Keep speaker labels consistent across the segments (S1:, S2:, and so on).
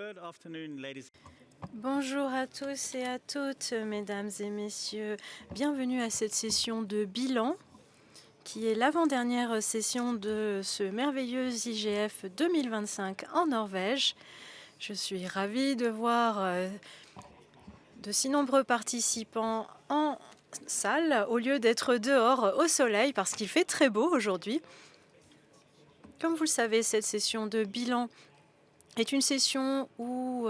S1: Good afternoon, ladies.
S2: Bonjour à tous et à toutes, mesdames et messieurs. Bienvenue à cette session de bilan, qui est l'avant-dernière session de ce merveilleux IGF 2025 en Norvège. Je suis ravie de voir de si nombreux participants en salle, au lieu d'être dehors au soleil, parce qu'il fait très beau aujourd'hui. Comme vous le savez, cette session de bilan est une session où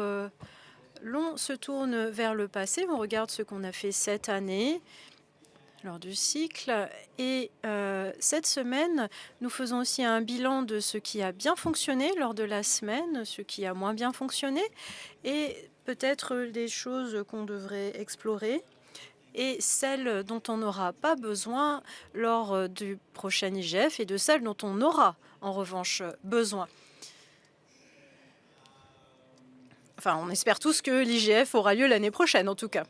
S2: l'on se tourne vers le passé, on regarde ce qu'on a fait cette année lors du cycle. Et cette semaine, nous faisons aussi un bilan de ce qui a bien fonctionné lors de la semaine, ce qui a moins bien fonctionné, et peut-être des choses qu'on devrait explorer, et celles dont on n'aura pas besoin lors du prochain IGF, et de celles dont on aura en revanche besoin. Enfin, on espère tous que l'IGF aura lieu l'année prochaine, en tout cas.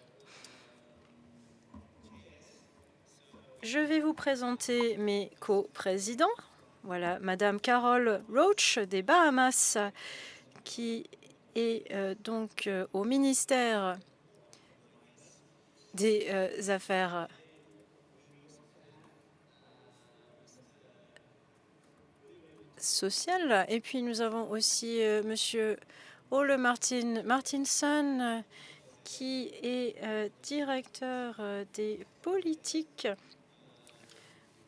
S2: Je vais vous présenter mes co-présidents. Voilà, Madame Carol Roach des Bahamas, qui est donc au ministère des Affaires sociales. Et puis nous avons aussi Monsieur Ole Martinson, qui est directeur des politiques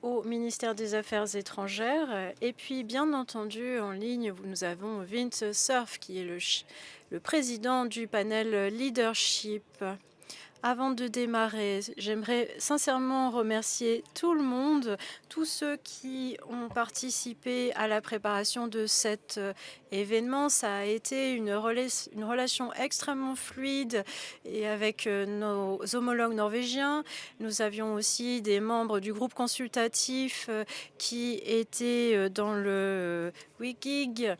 S2: au ministère des Affaires étrangères. Et puis, bien entendu, en ligne, nous avons Vince Cerf, qui est le président du panel Leadership. Avant de démarrer, j'aimerais sincèrement remercier tout le monde, tous ceux qui ont participé à la préparation de cet événement. Ça a été une relation extrêmement fluide et avec nos homologues norvégiens. Nous avions aussi des membres du groupe consultatif qui étaient dans le WIGIG.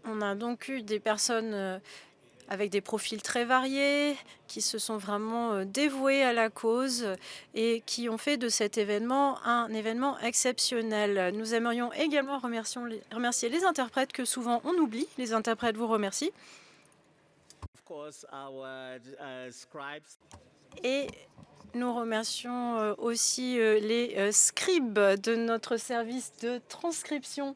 S2: On a donc eu des personnes avec des profils très variés, qui se sont vraiment dévoués à la cause et qui ont fait de cet événement un événement exceptionnel. Nous aimerions également remercier les interprètes que souvent on oublie. Les interprètes vous remercient.
S1: Of course, our scribes.
S2: Et nous remercions aussi les scribes de notre service de transcription.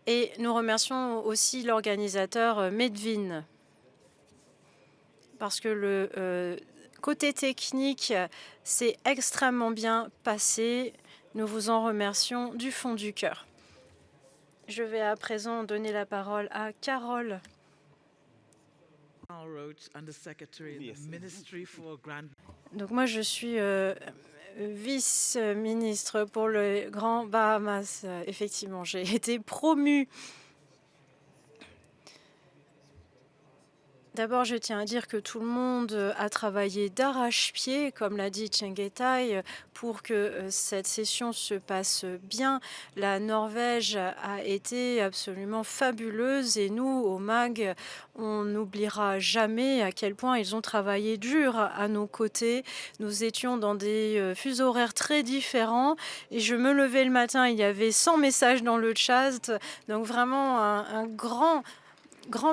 S2: Et nous remercions aussi l'organisateur Medvin, parce que le côté technique s'est extrêmement bien passé. Nous vous en remercions du fond du cœur. Je vais à présent donner la parole à Carol. Donc moi, je suis vice-ministre pour le Grand Bahamas. Effectivement, j'ai été promue. D'abord, je tiens à dire que tout le monde a travaillé d'arrache-pied, comme l'a dit Chengetai, pour que cette session se passe bien. La Norvège a été absolument fabuleuse et nous, au MAG, on n'oubliera jamais à quel point ils ont travaillé dur à nos côtés. Nous étions dans des fuseaux horaires très différents et je me levais le matin, il y avait 100 messages dans le chat. Donc vraiment un grand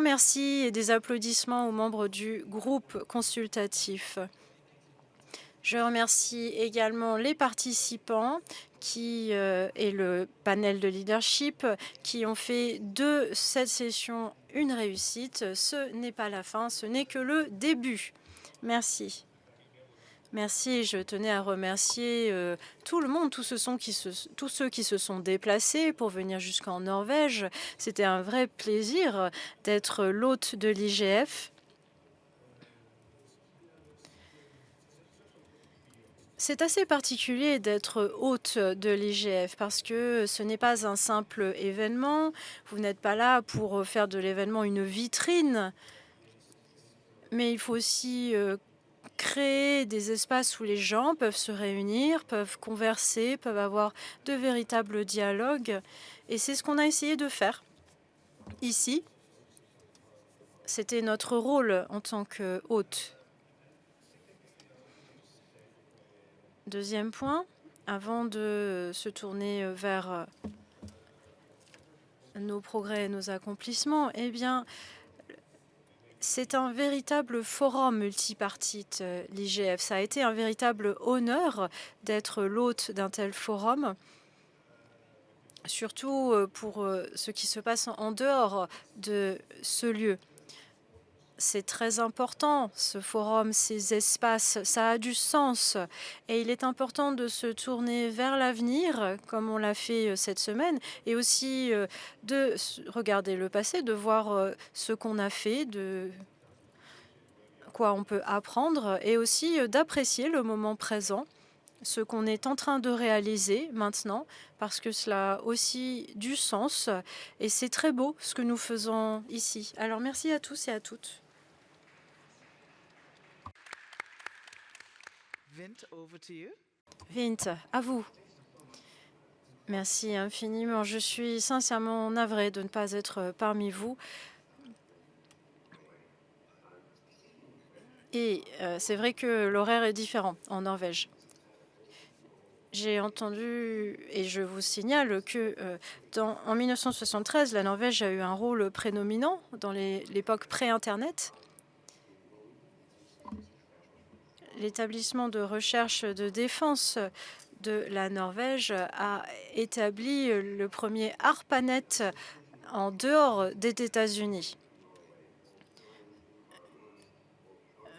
S2: merci et des applaudissements aux membres du groupe consultatif. Je remercie également les participants et le panel de leadership qui ont fait de cette session une réussite. Ce n'est pas la fin, ce n'est que le début. Merci. Merci, je tenais à remercier tout le monde, tous ceux qui se sont déplacés pour venir jusqu'en Norvège. C'était un vrai plaisir d'être l'hôte de l'IGF. C'est assez particulier d'être hôte de l'IGF parce que ce n'est pas un simple événement. Vous n'êtes pas là pour faire de l'événement une vitrine, mais il faut aussi créer des espaces où les gens peuvent se réunir, peuvent converser, peuvent avoir de véritables dialogues. Et c'est ce qu'on a essayé de faire ici. C'était notre rôle en tant qu'hôte. Deuxième point, avant de se tourner vers nos progrès et nos accomplissements, eh bien, c'est un véritable forum multipartite, l'IGF. Ça a été un véritable honneur d'être l'hôte d'un tel forum, surtout pour ce qui se passe en dehors de ce lieu. C'est très important, ce forum, ces espaces, ça a du sens. Et il est important de se tourner vers l'avenir, comme on l'a fait cette semaine, et aussi de regarder le passé, de voir ce qu'on a fait, de quoi on peut apprendre, et aussi d'apprécier le moment présent, ce qu'on est en train de réaliser maintenant, parce que cela a aussi du sens, et c'est très beau ce que nous faisons ici. Alors merci à tous et à toutes.
S3: Vint, over to you.
S2: Vint, à vous. Merci infiniment. Je suis sincèrement navrée de ne pas être parmi vous. Et c'est vrai que l'horaire est différent en Norvège. J'ai entendu, et je vous signale que en 1973, la Norvège a eu un rôle prédominant dans l'époque pré-Internet. L'établissement de recherche de défense de la Norvège a établi le premier ARPANET en dehors des États-Unis.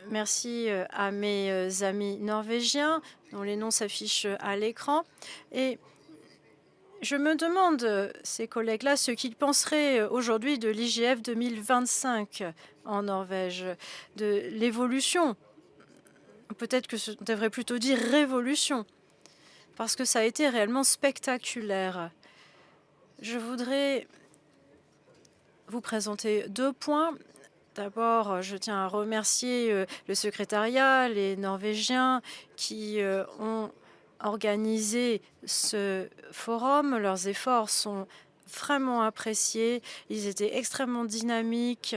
S2: Merci à mes amis norvégiens, dont les noms s'affichent à l'écran. Et je me demande, ces collègues-là, ce qu'ils penseraient aujourd'hui de l'IGF 2025 en Norvège, de l'évolution. Peut-être que je devrais plutôt dire révolution, parce que ça a été réellement spectaculaire. Je voudrais vous présenter 2 points. D'abord, je tiens à remercier le secrétariat, les Norvégiens qui ont organisé ce forum. Leurs efforts sont vraiment appréciés. Ils étaient extrêmement dynamiques,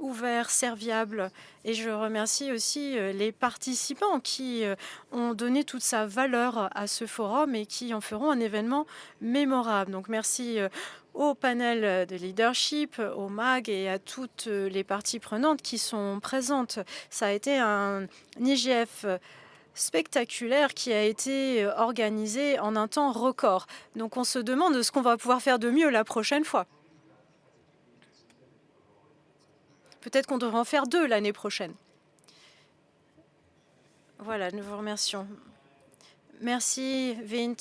S2: ouverts, serviables. Et je remercie aussi les participants qui ont donné toute sa valeur à ce forum et qui en feront un événement mémorable. Donc merci au panel de leadership, au MAG et à toutes les parties prenantes qui sont présentes. Ça a été un IGF spectaculaire qui a été organisé en un temps record. Donc on se demande ce qu'on va pouvoir faire de mieux la prochaine fois. Peut-être qu'on devrait en faire 2 l'année prochaine. Voilà, nous vous remercions. Merci, Vint.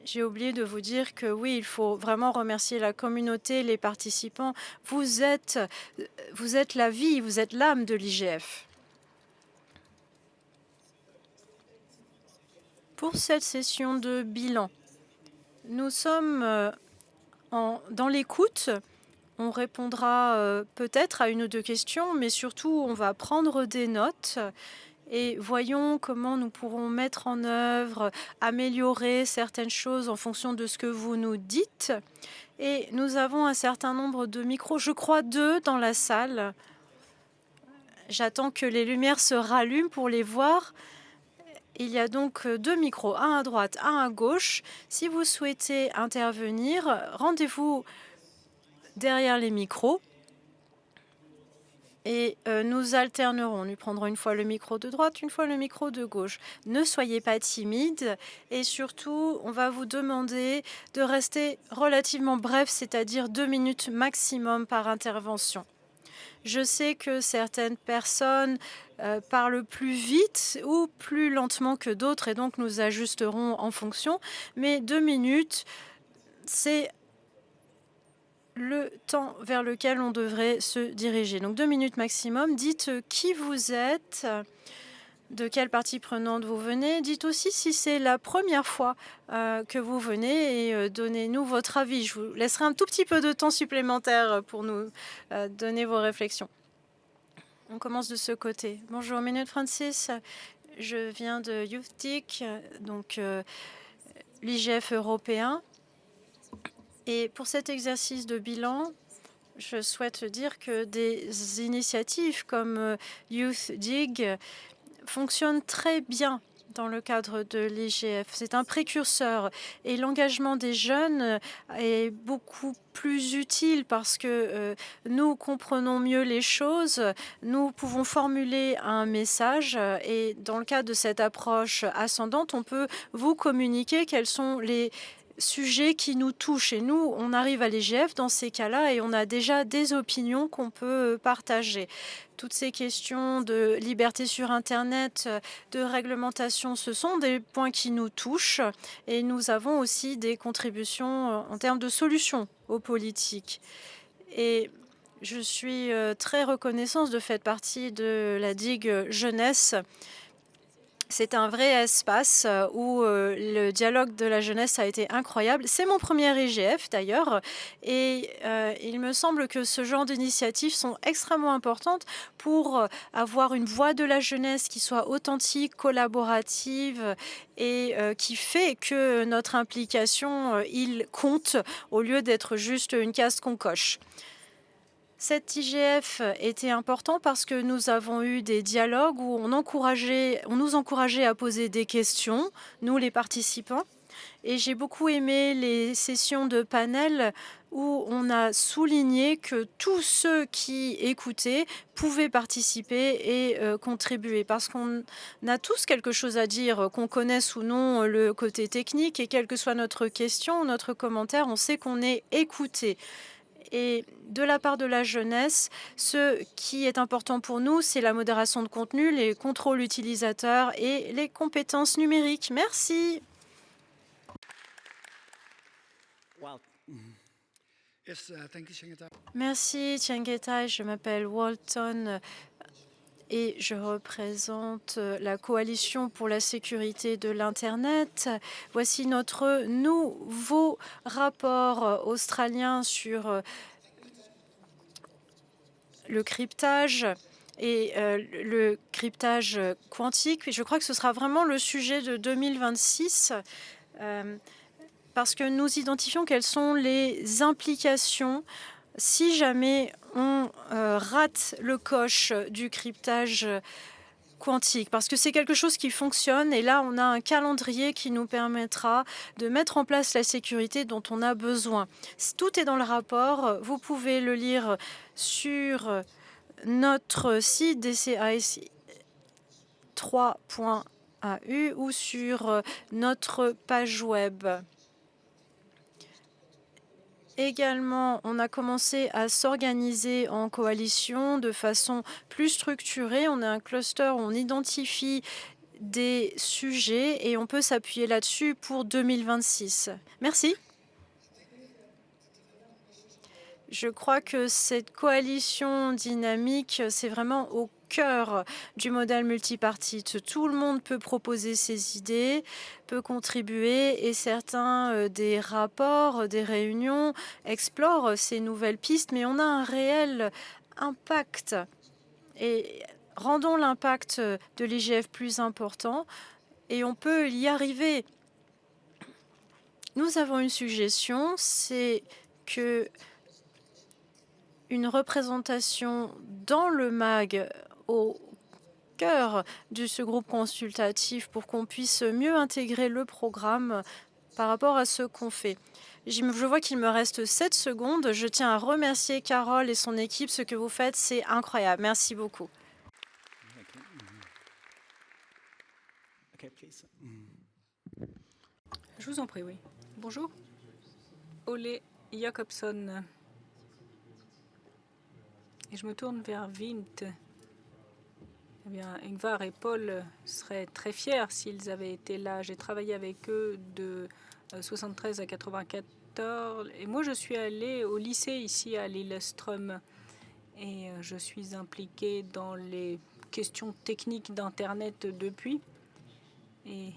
S2: J'ai oublié de vous dire que oui, il faut vraiment remercier la communauté, les participants. Vous êtes la vie, vous êtes l'âme de l'IGF. Pour cette session de bilan, nous sommes dans l'écoute. On répondra peut-être à 1 ou 2 questions, mais surtout, on va prendre des notes et voyons comment nous pourrons mettre en œuvre, améliorer certaines choses en fonction de ce que vous nous dites. Et nous avons un certain nombre de micros, je crois 2 dans la salle. J'attends que les lumières se rallument pour les voir. Il y a donc 2 micros, un à droite, un à gauche. Si vous souhaitez intervenir, rendez-vous derrière les micros et nous alternerons. Nous prendrons une fois le micro de droite, une fois le micro de gauche. Ne soyez pas timide et surtout, on va vous demander de rester relativement bref, c'est-à-dire 2 minutes maximum par intervention. Je sais que certaines personnes parlent plus vite ou plus lentement que d'autres et donc nous ajusterons en fonction. Mais 2 minutes, c'est le temps vers lequel on devrait se diriger. Donc 2 minutes maximum. Dites qui vous êtes, de quelle partie prenante vous venez. Dites aussi si c'est la première fois que vous venez et donnez-nous votre avis. Je vous laisserai un tout petit peu de temps supplémentaire pour nous donner vos réflexions. On commence de ce côté. Bonjour, Minute Francis. Je viens de YouthDig, donc l'IGF européen. Et pour cet exercice de bilan, je souhaite dire que des initiatives comme YouthDig fonctionnent très bien dans le cadre de l'IGF. C'est un précurseur et l'engagement des jeunes est beaucoup plus utile parce que nous comprenons mieux les choses, nous pouvons formuler un message et dans le cadre de cette approche ascendante, on peut vous communiquer quels sont les sujets qui nous touchent. Et nous, on arrive à l'IGF dans ces cas-là et on a déjà des opinions qu'on peut partager. Toutes ces questions de liberté sur Internet, de réglementation, ce sont des points qui nous touchent et nous avons aussi des contributions en termes de solutions aux politiques. Et je suis très reconnaissante de faire partie de la digue jeunesse. C'est un vrai espace où le dialogue de la jeunesse a été incroyable. C'est mon premier IGF d'ailleurs et il me semble que ce genre d'initiatives sont extrêmement importantes pour avoir une voix de la jeunesse qui soit authentique, collaborative et qui fait que notre implication, il compte au lieu d'être juste une case qu'on coche. Cet IGF était important parce que nous avons eu des dialogues où on nous encourageait à poser des questions, nous les participants. Et j'ai beaucoup aimé les sessions de panel où on a souligné que tous ceux qui écoutaient pouvaient participer et contribuer. Parce qu'on a tous quelque chose à dire, qu'on connaisse ou non le côté technique, et quelle que soit notre question, notre commentaire, on sait qu'on est écouté. Et de la part de la jeunesse, ce qui est important pour nous, c'est la modération de contenu, les contrôles utilisateurs et les compétences numériques. Merci.
S1: Well,
S3: Yes, thank you, Shangita.
S2: Merci, Tiangetai. Je m'appelle Walton et je représente la Coalition pour la sécurité de l'Internet. Voici notre nouveau rapport australien sur le cryptage et le cryptage quantique. Je crois que ce sera vraiment le sujet de 2026 parce que nous identifions quelles sont les implications si jamais on rate le coche du cryptage quantique, parce que c'est quelque chose qui fonctionne et là on a un calendrier qui nous permettra de mettre en place la sécurité dont on a besoin. Tout est dans le rapport, vous pouvez le lire sur notre site DCIC 3.au ou sur notre page web. Également, on a commencé à s'organiser en coalition de façon plus structurée. On a un cluster où on identifie des sujets et on peut s'appuyer là-dessus pour 2026. Merci. Je crois que cette coalition dynamique, c'est vraiment au cœur du modèle multipartite. Tout le monde peut proposer ses idées, peut contribuer et certains des rapports, des réunions explorent ces nouvelles pistes, mais on a un réel impact. Et rendons l'impact de l'IGF plus important et on peut y arriver. Nous avons une suggestion, c'est que une représentation dans le MAG au cœur de ce groupe consultatif pour qu'on puisse mieux intégrer le programme par rapport à ce qu'on fait. Je vois qu'il me reste 7 secondes. Je tiens à remercier Carole et son équipe. Ce que vous faites, c'est incroyable. Merci beaucoup.
S1: okay, please.
S4: Je vous en prie, oui. Bonjour. Ole Jacobson. Et je me tourne vers Vint. Eh bien, Ingvar et Paul seraient très fiers s'ils avaient été là. J'ai travaillé avec eux de 73 à 94. Et moi, je suis allée au lycée ici à Lillestrøm. Et je suis impliquée dans les questions techniques d'Internet depuis. Et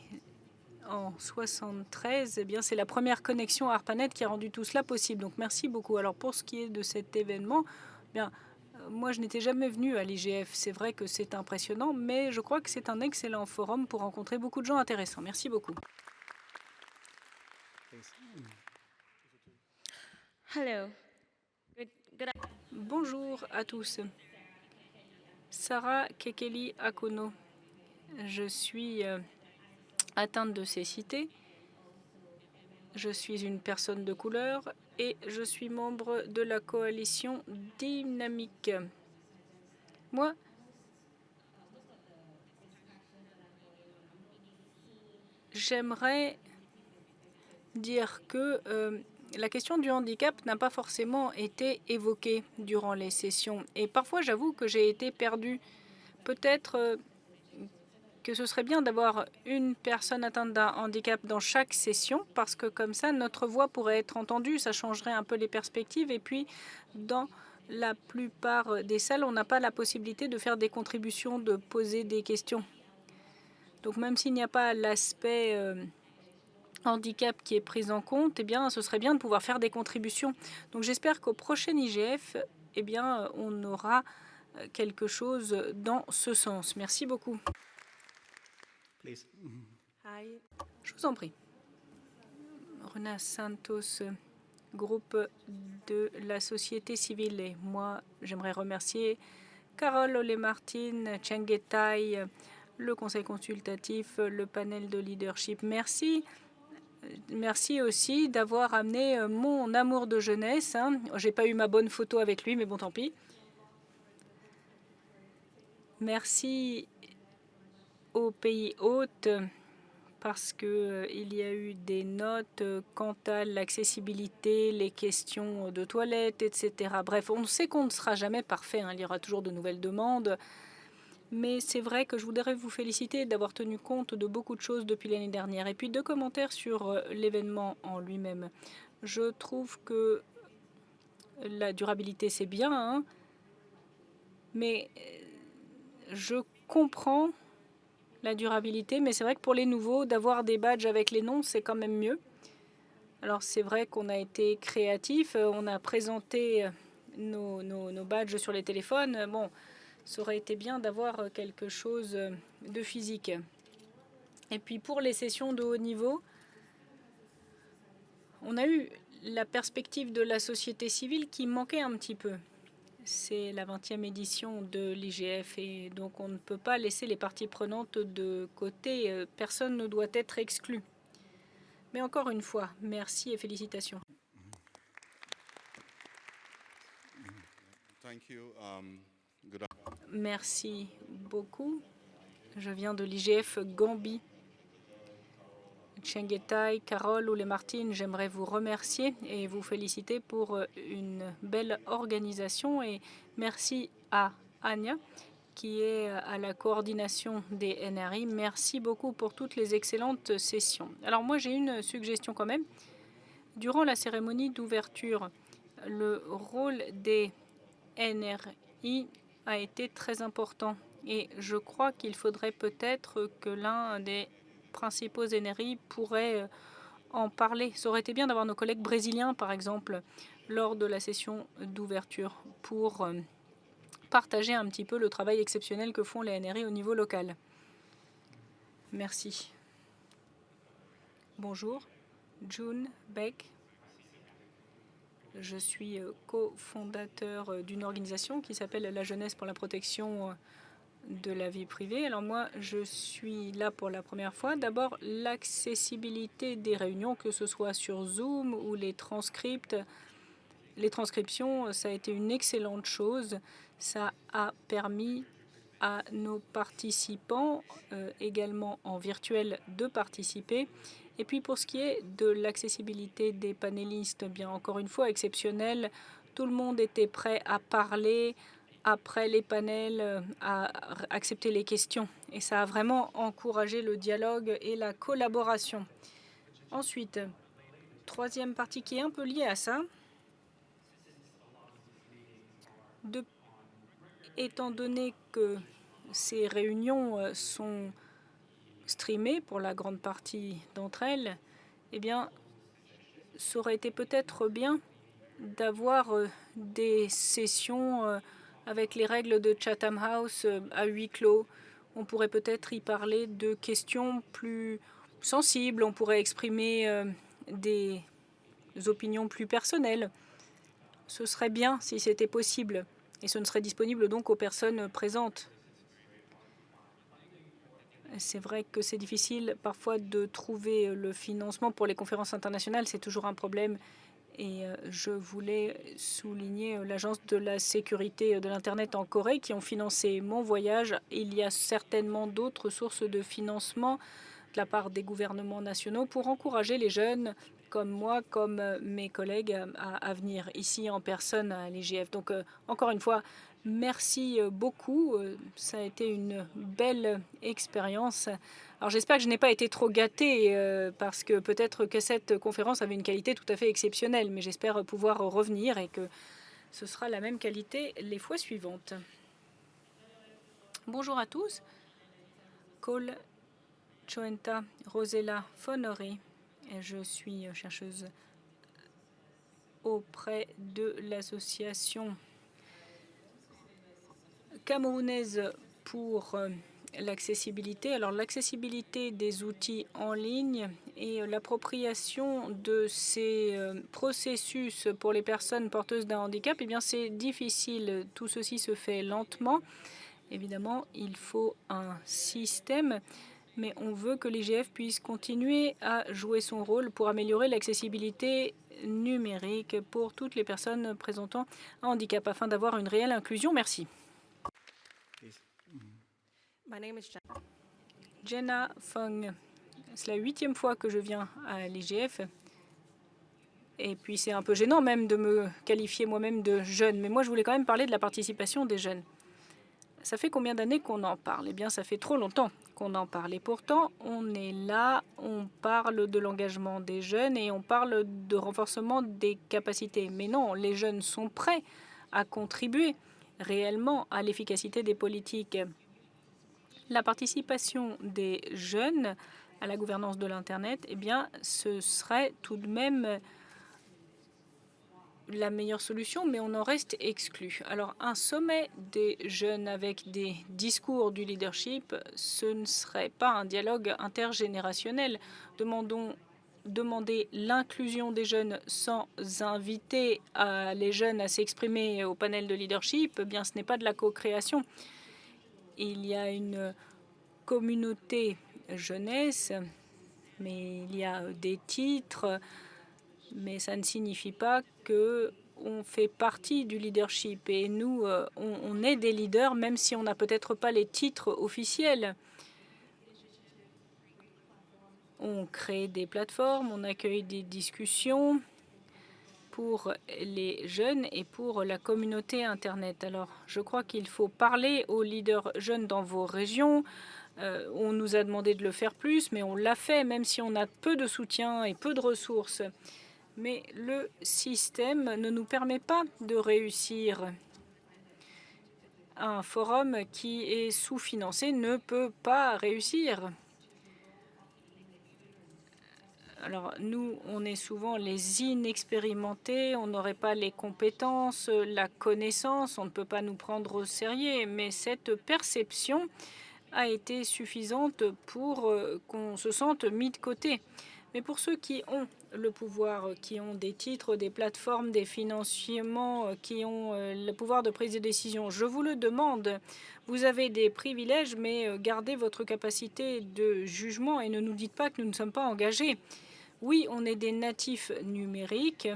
S4: en 73, eh bien, c'est la première connexion à ARPANET qui a rendu tout cela possible. Donc, merci beaucoup. Alors, pour ce qui est de cet événement, eh bien, moi, je n'étais jamais venue à l'IGF. C'est vrai que c'est impressionnant, mais je crois que c'est un excellent forum pour rencontrer beaucoup de gens intéressants. Merci beaucoup.
S5: Hello.
S4: Bonjour à tous. Sarah Kekeli Akono. Je suis atteinte de cécité. Je suis une personne de couleur et je suis membre de la coalition dynamique. Moi, j'aimerais dire que la question du handicap n'a pas forcément été évoquée durant les sessions. Et parfois, j'avoue que j'ai été perdue. Peut-être que ce serait bien d'avoir une personne atteinte d'un handicap dans chaque session, parce que comme ça, notre voix pourrait être entendue, ça changerait un peu les perspectives. Et puis, dans la plupart des salles, on n'a pas la possibilité de faire des contributions, de poser des questions. Donc même s'il n'y a pas l'aspect handicap qui est pris en compte, eh bien, ce serait bien de pouvoir faire des contributions. Donc j'espère qu'au prochain IGF, eh bien, on aura quelque chose dans ce sens. Merci beaucoup.
S1: Please.
S4: Je vous en prie. Rena Santos, groupe de la société civile. Et moi, j'aimerais remercier Carole Ole-Martin, Chengetai, le conseil consultatif, le panel de leadership. Merci. Merci aussi d'avoir amené mon amour de jeunesse. J'ai pas eu ma bonne photo avec lui, mais bon, tant pis. Merci aux pays hôtes parce qu'il y a eu des notes quant à l'accessibilité, les questions de toilettes, etc. Bref, on sait qu'on ne sera jamais parfait. Il y aura toujours de nouvelles demandes. Mais c'est vrai que je voudrais vous féliciter d'avoir tenu compte de beaucoup de choses depuis l'année dernière. Et puis 2 commentaires sur l'événement en lui-même. Je trouve que la durabilité, c'est bien, mais je comprends la durabilité, mais c'est vrai que pour les nouveaux, d'avoir des badges avec les noms, c'est quand même mieux. Alors c'est vrai qu'on a été créatif, on a présenté nos badges sur les téléphones. Bon, ça aurait été bien d'avoir quelque chose de physique. Et puis pour les sessions de haut niveau, on a eu la perspective de la société civile qui manquait un petit peu. C'est la 20e édition de l'IGF et donc on ne peut pas laisser les parties prenantes de côté. Personne ne doit être exclu. Mais encore une fois, merci et félicitations. Merci beaucoup. Je viens de l'IGF Gambie. Chengetai, Carole Ole-Martin, j'aimerais vous remercier et vous féliciter pour une belle organisation. Et merci à Anya, qui est à la coordination des NRI. Merci beaucoup pour toutes les excellentes sessions. Alors moi, j'ai une suggestion quand même. Durant la cérémonie d'ouverture, le rôle des NRI a été très important. Et je crois qu'il faudrait peut-être que l'un des principaux NRI pourrait en parler. Ça aurait été bien d'avoir nos collègues brésiliens, par exemple, lors de la session d'ouverture pour partager un petit peu le travail exceptionnel que font les NRI au niveau local. Merci. Bonjour, June Beck. Je suis cofondateur d'une organisation qui s'appelle La Jeunesse pour la protection de la vie privée. Alors moi, je suis là pour la première fois. D'abord, l'accessibilité des réunions, que ce soit sur Zoom ou les transcripts. Les transcriptions, ça a été une excellente chose. Ça a permis à nos participants, également en virtuel, de participer. Et puis pour ce qui est de l'accessibilité des panélistes, bien encore une fois, exceptionnel. Tout le monde était prêt à parler après les panels, à accepter les questions. Et ça a vraiment encouragé le dialogue et la collaboration. Ensuite, troisième partie qui est un peu liée à ça. Étant donné que ces réunions sont streamées pour la grande partie d'entre elles, eh bien, ça aurait été peut-être bien d'avoir des sessions avec les règles de Chatham House à huis clos. On pourrait peut-être y parler de questions plus sensibles. On pourrait exprimer des opinions plus personnelles. Ce serait bien si c'était possible. Et ce ne serait disponible donc aux personnes présentes. C'est vrai que c'est difficile parfois de trouver le financement pour les conférences internationales, c'est toujours un problème. Et je voulais souligner l'Agence de la sécurité de l'Internet en Corée qui ont financé mon voyage. Il y a certainement d'autres sources de financement de la part des gouvernements nationaux pour encourager les jeunes comme moi, comme mes collègues, à venir ici en personne à l'IGF. Donc, encore une fois, merci beaucoup. Ça a été une belle expérience. Alors, j'espère que je n'ai pas été trop gâtée parce que peut-être que cette conférence avait une qualité tout à fait exceptionnelle, mais j'espère pouvoir revenir et que ce sera la même qualité les fois suivantes. Bonjour à tous. Cole Choenta Rosella Fonory. Je suis chercheuse auprès de l'association camerounaise pour l'accessibilité. Alors l'accessibilité des outils en ligne et l'appropriation de ces processus pour les personnes porteuses d'un handicap, eh bien c'est difficile. Tout ceci se fait lentement. Évidemment, il faut un système, mais on veut que l'IGF puisse continuer à jouer son rôle pour améliorer l'accessibilité numérique pour toutes les personnes présentant un handicap afin d'avoir une réelle inclusion. Merci.
S1: Please.
S5: My name is
S4: Jenna Fong. C'est la 8e fois que je viens à l'IGF. Et puis c'est un peu gênant même de me qualifier moi-même de jeune. Mais moi, je voulais quand même parler de la participation des jeunes. Ça fait combien d'années qu'on en parle? Eh bien, ça fait trop longtemps qu'on en parle. Et pourtant, on est là, on parle de l'engagement des jeunes et on parle de renforcement des capacités. Mais non, les jeunes sont prêts à contribuer réellement à l'efficacité des politiques. La participation des jeunes à la gouvernance de l'Internet, eh bien, ce serait tout de même la meilleure solution, mais on en reste exclu. Alors, un sommet des jeunes avec des discours du leadership, ce ne serait pas un dialogue intergénérationnel. Demander l'inclusion des jeunes sans inviter les jeunes à s'exprimer au panel de leadership, eh bien, ce n'est pas de la co-création. Il y a une communauté jeunesse, mais il y a des titres, mais ça ne signifie pas que on fait partie du leadership. Et nous, on est des leaders, même si on n'a peut-être pas les titres officiels. On crée des plateformes, on accueille des discussions pour les jeunes et pour la communauté Internet. Alors, je crois qu'il faut parler aux leaders jeunes dans vos régions. On nous a demandé de le faire plus, mais on l'a fait, même si on a peu de soutien et peu de ressources. Mais le système ne nous permet pas de réussir. Un forum qui est sous-financé ne peut pas réussir. Alors nous, on est souvent les inexpérimentés, on n'aurait pas les compétences, la connaissance, on ne peut pas nous prendre au sérieux. Mais cette perception a été suffisante pour qu'on se sente mis de côté. Mais pour ceux qui ont le pouvoir, qui ont des titres, des plateformes, des financements, qui ont le pouvoir de prise de décision, je vous le demande. Vous avez des privilèges, mais gardez votre capacité de jugement et ne nous dites pas que nous ne sommes pas engagés. Oui, on est des natifs numériques.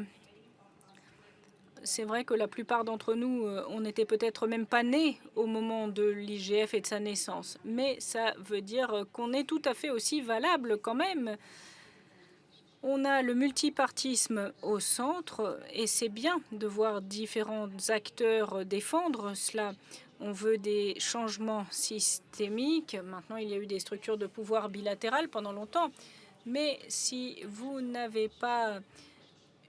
S4: C'est vrai que la plupart d'entre nous, on n'était peut-être même pas nés au moment de l'IGF et de sa naissance. Mais ça veut dire qu'on est tout à fait aussi valable quand même. On a le multipartisme au centre et c'est bien de voir différents acteurs défendre cela. On veut des changements systémiques. Maintenant, il y a eu des structures de pouvoir bilatérales pendant longtemps. Mais si vous n'avez pas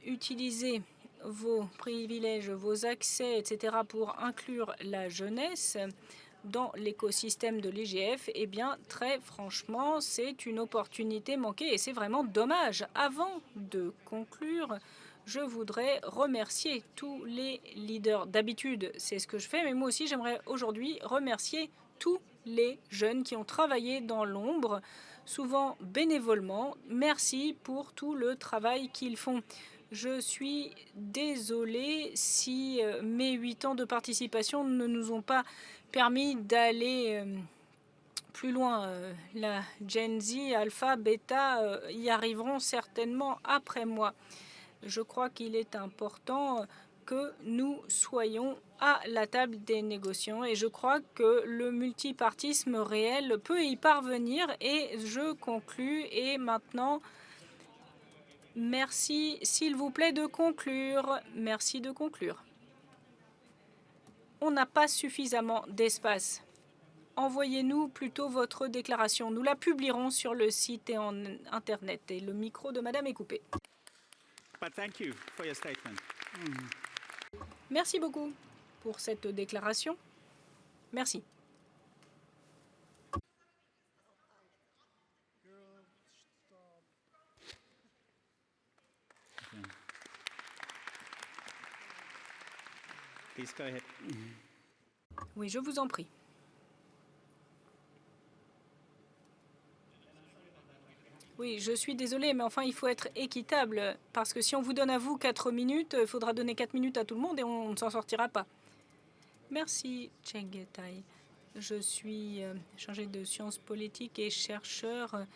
S4: utilisé vos privilèges, vos accès, etc., pour inclure la jeunesse dans l'écosystème de l'IGF, eh bien, très franchement, c'est une opportunité manquée et c'est vraiment dommage. Avant de conclure, je voudrais remercier tous les leaders. D'habitude, c'est ce que je fais, mais moi aussi, j'aimerais aujourd'hui remercier tous les jeunes qui ont travaillé dans l'ombre, souvent bénévolement. Merci pour tout le travail qu'ils font. Je suis désolée si mes 8 ans de participation ne nous ont pas permis d'aller plus loin. La Gen Z, Alpha, Beta y arriveront certainement après moi. Je crois qu'il est important que nous soyons à la table des négociations et je crois que le multipartisme réel peut y parvenir et je conclus et maintenant merci s'il vous plaît de conclure. Merci de conclure. On n'a pas suffisamment d'espace. Envoyez-nous plutôt votre déclaration. Nous la publierons sur le site et en Internet. Et le micro de Madame est coupé.
S1: But thank you for your statement.
S4: Merci beaucoup pour cette déclaration. Merci.
S1: Please go ahead.
S4: Oui, je vous en prie. Oui, je suis désolée, mais enfin, il faut être équitable, parce que si on vous donne à vous 4 minutes, il faudra donner 4 minutes à tout le monde et on ne s'en sortira pas. Merci, Chengetai. Je suis chargée de sciences politiques et chercheur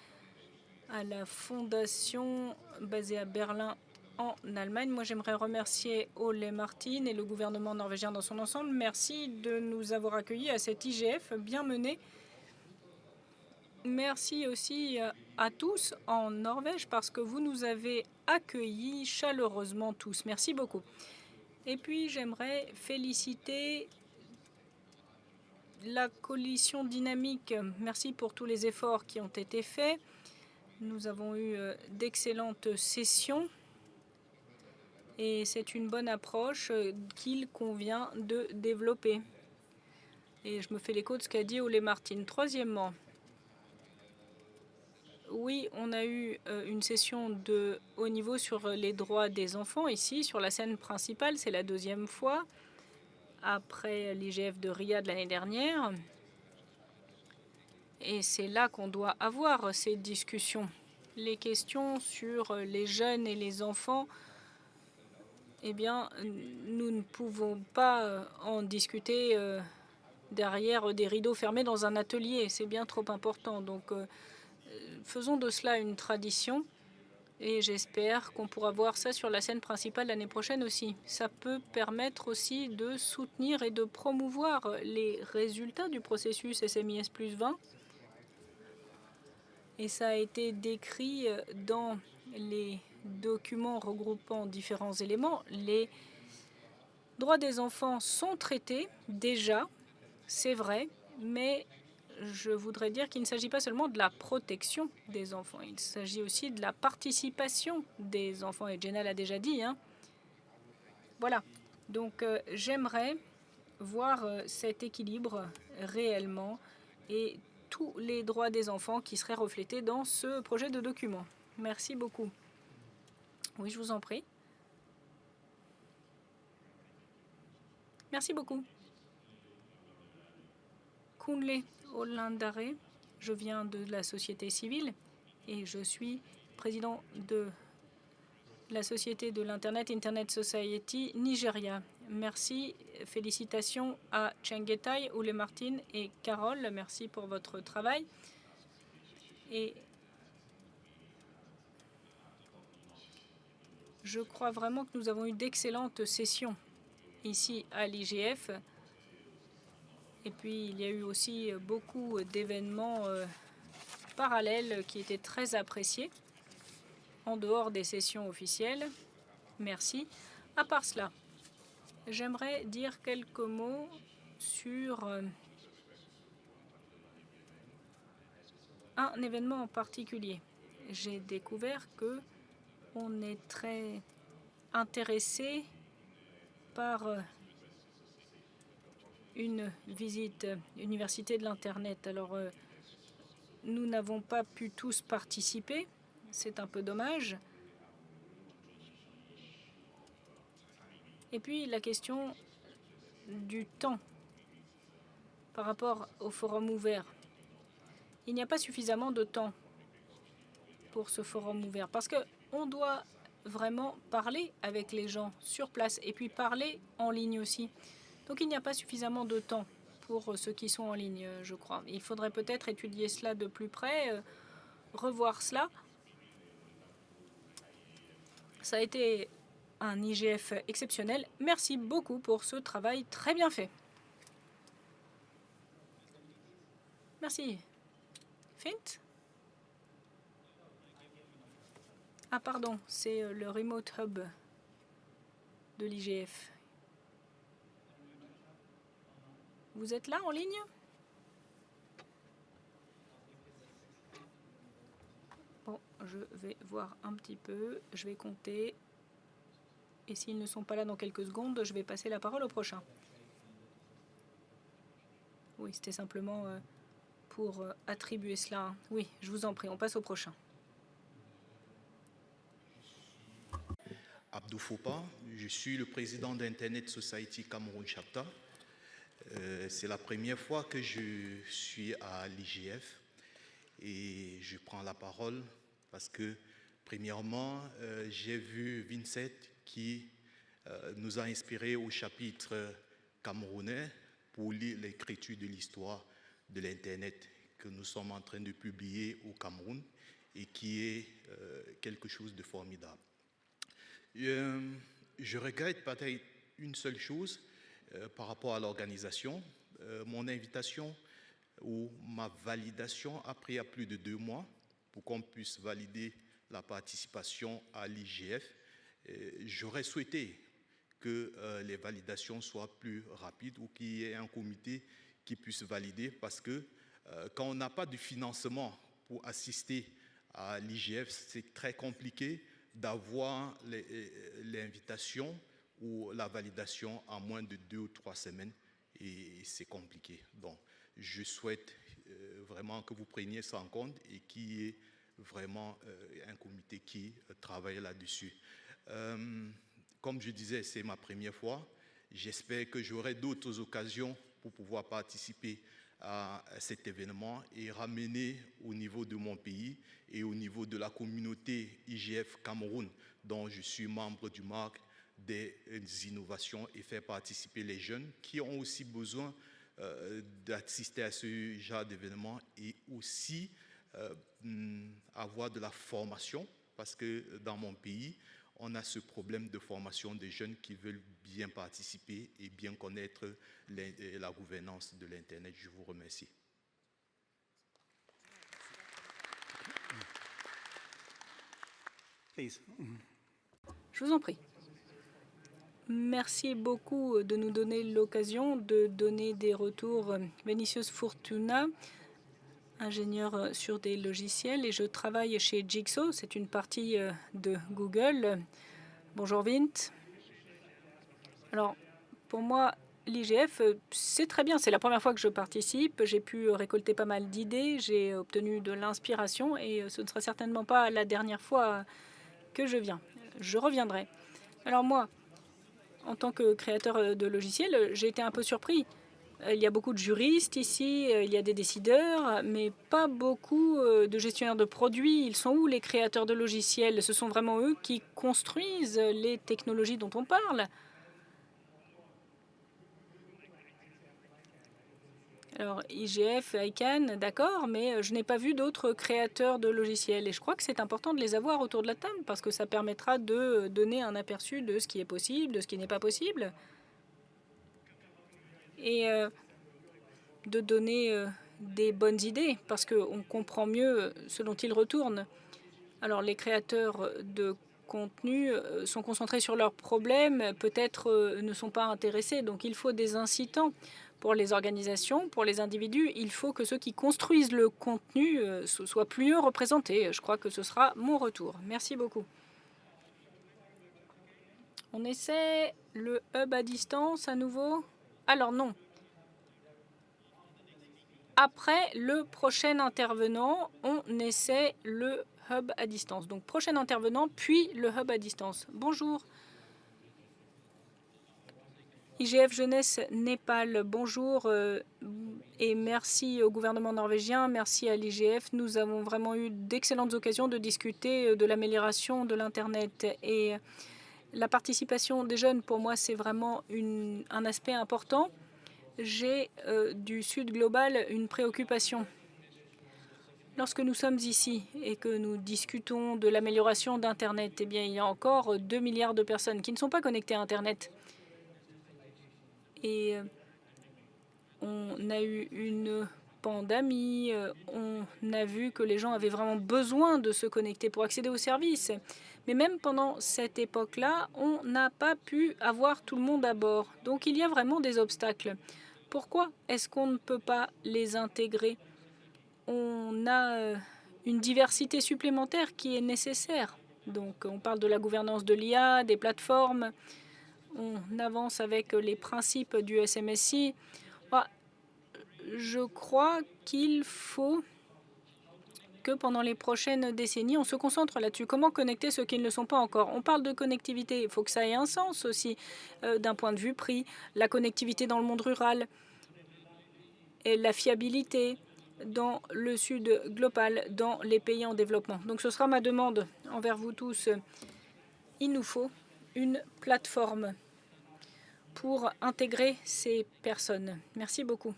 S4: à la fondation basée à Berlin, en Allemagne. Moi, j'aimerais remercier Ole Martin et le gouvernement norvégien dans son ensemble. Merci de nous avoir accueillis à cet IGF bien mené. Merci aussi à tous en Norvège parce que vous nous avez accueillis chaleureusement tous. Merci beaucoup. Et puis, j'aimerais féliciter la coalition dynamique. Merci pour tous les efforts qui ont été faits. Nous avons eu d'excellentes sessions et c'est une bonne approche qu'il convient de développer. Et je me fais l'écho de ce qu'a dit Ole Martin. Troisièmement, oui, on a eu une session de haut niveau sur les droits des enfants ici, sur la scène principale. C'est la deuxième fois, après l'IGF de Riyad l'année dernière. Et c'est là qu'on doit avoir ces discussions. Les questions sur les jeunes et les enfants, eh bien, nous ne pouvons pas en discuter derrière des rideaux fermés dans un atelier. C'est bien trop important. Donc, faisons de cela une tradition et j'espère qu'on pourra voir ça sur la scène principale l'année prochaine aussi. Ça peut permettre aussi de soutenir et de promouvoir les résultats du processus SMIS plus 20. Et ça a été décrit dans les documents regroupant différents éléments. Les droits des enfants sont traités déjà, c'est vrai, mais je voudrais dire qu'il ne s'agit pas seulement de la protection des enfants, il s'agit aussi de la participation des enfants. Et Jenna l'a déjà dit. Voilà. Donc j'aimerais voir cet équilibre réellement et tous les droits des enfants qui seraient reflétés dans ce projet de document. Merci beaucoup. Oui, je vous en prie. Merci beaucoup. Kunle Olandare, je viens de la société civile et je suis président de la société de l'Internet, Internet Society Nigeria. Merci, félicitations à Chengetai, Ole Martin et Carole. Merci pour votre travail. Et je crois vraiment que nous avons eu d'excellentes sessions ici à l'IGF. Et puis, il y a eu aussi beaucoup d'événements parallèles qui étaient très appréciés en dehors des sessions officielles. Merci. À part cela, j'aimerais dire quelques mots sur un événement en particulier. J'ai découvert que on est très intéressé par une visite université de l'Internet. Alors, nous n'avons pas pu tous participer. C'est un peu dommage. Et puis, la question du temps par rapport au forum ouvert. Il n'y a pas suffisamment de temps pour ce forum ouvert parce qu'on doit vraiment parler avec les gens sur place et puis parler en ligne aussi. Donc, il n'y a pas suffisamment de temps pour ceux qui sont en ligne, je crois. Il faudrait peut-être étudier cela de plus près, revoir cela. Ça a été un IGF exceptionnel. Merci beaucoup pour ce travail très bien fait. Merci. Fint? Ah pardon, c'est le Remote Hub de l'IGF. Vous êtes là en ligne? Bon, je vais voir un petit peu, je vais compter. Et s'ils ne sont pas là dans quelques secondes, je vais passer la parole au prochain. Oui, c'était simplement pour attribuer cela. Oui, je vous en prie, on passe au prochain.
S6: Abdou Fopa, je suis le président d'Internet Society Cameroun Chapter. C'est la première fois que je suis à l'IGF et je prends la parole parce que, premièrement, j'ai vu Vincent qui nous a inspiré au chapitre camerounais pour lire l'écriture de l'histoire de l'Internet que nous sommes en train de publier au Cameroun et qui est quelque chose de formidable. Je regrette peut-être une seule chose par rapport à l'organisation. Mon invitation ou ma validation a pris à plus de 2 mois pour qu'on puisse valider la participation à l'IGF. J'aurais souhaité que les validations soient plus rapides ou qu'il y ait un comité qui puisse valider parce que quand on n'a pas de financement pour assister à l'IGF, c'est très compliqué d'avoir l'invitation ou la validation en moins de 2 ou 3 semaines et c'est compliqué. Donc, je souhaite vraiment que vous preniez ça en compte et qu'il y ait vraiment un comité qui travaille là-dessus. Comme je disais, c'est ma première fois. J'espère que j'aurai d'autres occasions pour pouvoir participer à cet événement et ramener au niveau de mon pays et au niveau de la communauté IGF Cameroun, dont je suis membre du MARC, des innovations et faire participer les jeunes qui ont aussi besoin d'assister à ce genre d'événement et aussi avoir de la formation parce que dans mon pays, on a ce problème de formation des jeunes qui veulent bien participer et bien connaître la gouvernance de l'Internet. Je vous remercie.
S1: Please.
S4: Je vous en prie. Merci beaucoup de nous donner l'occasion de donner des retours. Vinicius Fortuna, ingénieur sur des logiciels, et je travaille chez Jigsaw, c'est une partie de Google. Bonjour Vint. Alors, pour moi, l'IGF, c'est très bien. C'est la première fois que je participe. J'ai pu récolter pas mal d'idées. J'ai obtenu de l'inspiration et ce ne sera certainement pas la dernière fois que je viens. Je reviendrai. Alors moi, en tant que créateur de logiciels, j'ai été un peu surpris. Il y a beaucoup de juristes ici, il y a des décideurs, mais pas beaucoup de gestionnaires de produits. Ils sont où les créateurs de logiciels? Ce sont vraiment eux qui construisent les technologies dont on parle. Alors, IGF, ICANN, d'accord, mais je n'ai pas vu d'autres créateurs de logiciels. Et je crois que c'est important de les avoir autour de la table parce que ça permettra de donner un aperçu de ce qui est possible, de ce qui n'est pas possible. Et de donner des bonnes idées parce qu'on comprend mieux ce dont ils retournent. Alors, les créateurs de contenu sont concentrés sur leurs problèmes, peut-être ne sont pas intéressés. Donc, il faut des incitants. Pour les organisations, pour les individus, il faut que ceux qui construisent le contenu soient plus mieux représentés. Je crois que ce sera mon retour. Merci beaucoup. On essaie le hub à distance à nouveau. Alors non. Après le prochain intervenant, on essaie le hub à distance. Donc prochain intervenant, puis le hub à distance. Bonjour. IGF Jeunesse Népal, bonjour et merci au gouvernement norvégien, merci à l'IGF. Nous avons vraiment eu d'excellentes occasions de discuter de l'amélioration de l'Internet et la participation des jeunes, pour moi, c'est vraiment un aspect important. j'ai du Sud global une préoccupation. Lorsque nous sommes ici et que nous discutons de l'amélioration d'Internet, eh bien, il y a encore 2 milliards de personnes qui ne sont pas connectées à Internet. Et on a eu une pandémie, on a vu que les gens avaient vraiment besoin de se connecter pour accéder aux services. Mais même pendant cette époque-là, on n'a pas pu avoir tout le monde à bord. Donc il y a vraiment des obstacles. Pourquoi est-ce qu'on ne peut pas les intégrer? On a une diversité supplémentaire qui est nécessaire. Donc on parle de la gouvernance de l'IA, des plateformes. On avance avec les principes du SMSI. Je crois qu'il faut que pendant les prochaines décennies, on se concentre là-dessus. Comment connecter ceux qui ne le sont pas encore? On parle de connectivité, il faut que ça ait un sens aussi d'un point de vue prix, la connectivité dans le monde rural et la fiabilité dans le sud global, dans les pays en développement. Donc ce sera ma demande envers vous tous. Il nous faut une plateforme pour intégrer ces personnes. Merci beaucoup.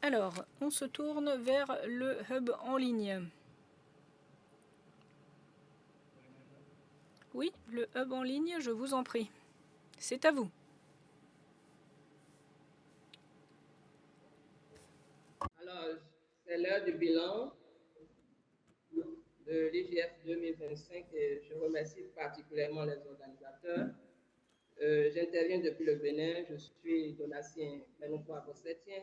S4: Alors, on se tourne vers le hub en ligne. Oui, le hub en ligne, je vous en prie. C'est à vous.
S7: Alors, c'est l'heure du bilan de l'IGF 2025 et je remercie particulièrement les organisateurs. J'interviens depuis le Bénin, je suis Donatien Benoît-Bossetien.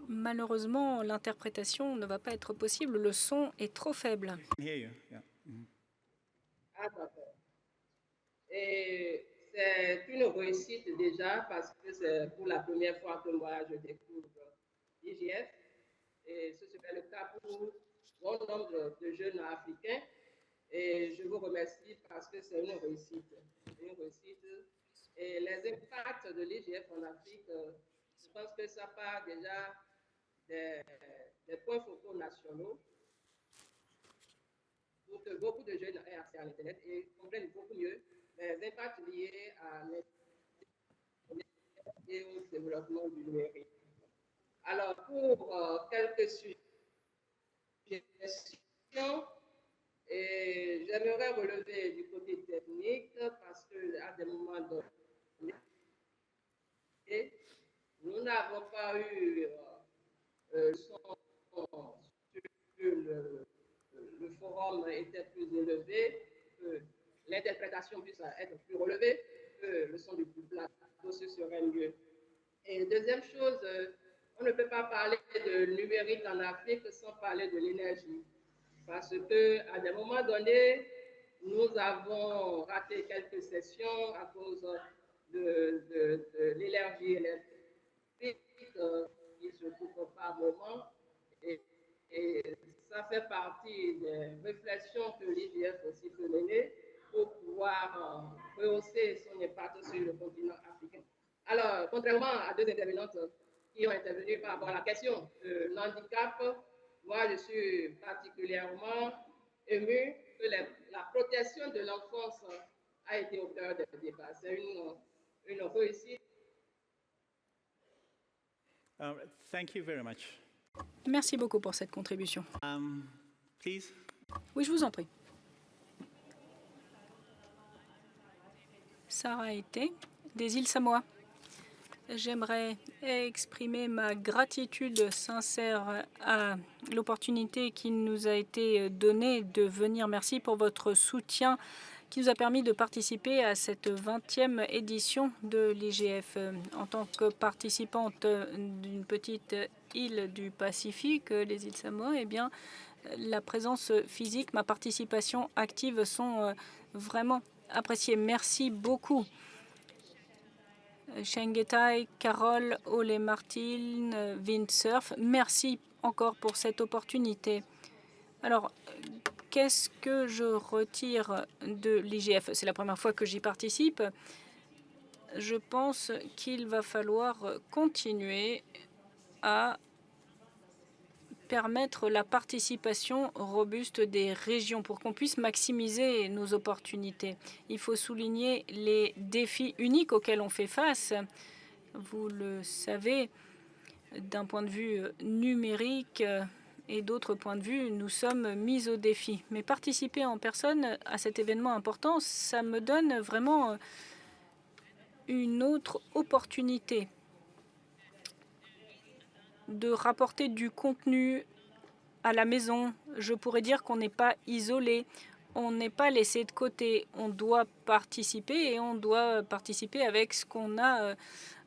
S4: Malheureusement, l'interprétation ne va pas être possible, le son est trop faible.
S7: Ah, d'accord. Et c'est une réussite déjà parce que c'est pour la première fois que moi je découvre l'IGF. Et ce serait le cas pour bon nombre de jeunes africains. Et je vous remercie parce que c'est une réussite. Une réussite. Et les impacts de l'IGF en Afrique, je pense que ça part déjà des points focaux nationaux pour que beaucoup de jeunes aient accès à l'Internet et comprennent beaucoup mieux les impacts liés à l'Internet et au développement du numérique. Alors, pour quelques suggestions, j'aimerais relever du côté technique parce qu'à des moments donnés, nous n'avons pas eu son sur le forum était plus élevé, que l'interprétation puisse être plus relevée, que le son du plateau, ce serait mieux. Et deuxième chose, on ne peut pas parler de numérique en Afrique sans parler de l'énergie. Parce qu'à des moments donnés, nous avons raté quelques sessions à cause de l'énergie électrique qui se coupe par moment. Et ça fait partie des réflexions que l'IGF aussi peut mener pour pouvoir rehausser son impact sur le continent africain. Alors, contrairement à deux intervenantes qui ont intervenu par rapport à la question de l'handicap, moi, je suis particulièrement émue que la protection de l'enfance a été au cœur des débats. C'est une réussite.
S1: Thank you very much.
S4: Merci beaucoup pour cette contribution.
S1: Please.
S4: Oui, je vous en prie. Sarah Été, des îles Samoa. J'aimerais exprimer ma gratitude sincère à l'opportunité qui nous a été donnée de venir. Merci pour votre soutien qui nous a permis de participer à cette 20e édition de l'IGF. En tant que participante d'une petite île du Pacifique, les îles Samoa, eh bien, la présence physique, ma participation active sont vraiment appréciées. Merci beaucoup. Chengetai, Carole, Ole Martin, Windsurf, merci encore pour cette opportunité. Alors, qu'est-ce que je retire de l'IGF? C'est la première fois que j'y participe. Je pense qu'il va falloir continuer à permettre la participation robuste des régions pour qu'on puisse maximiser nos opportunités. Il faut souligner les défis uniques auxquels on fait face. Vous le savez, d'un point de vue numérique et d'autres points de vue, nous sommes mis au défi. Mais participer en personne à cet événement important, ça me donne vraiment une autre opportunité de rapporter du contenu à la maison. Je pourrais dire qu'on n'est pas isolé, on n'est pas laissé de côté. On doit participer et on doit participer avec ce qu'on a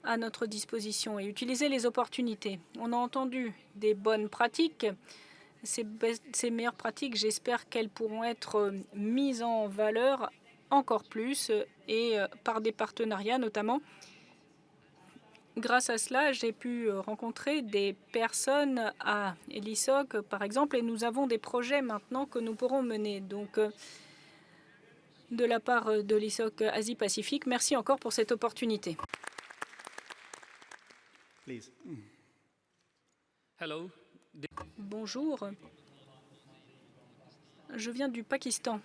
S4: à notre disposition et utiliser les opportunités. On a entendu des bonnes pratiques. Ces meilleures pratiques, j'espère qu'elles pourront être mises en valeur encore plus et par des partenariats notamment. Grâce à cela, j'ai pu rencontrer des personnes à l'ISOC, par exemple, et nous avons des projets maintenant que nous pourrons mener. Donc, de la part de l'ISOC Asie-Pacifique, merci encore pour cette opportunité.
S1: Please.
S8: Hello.
S4: Bonjour. Je viens du Pakistan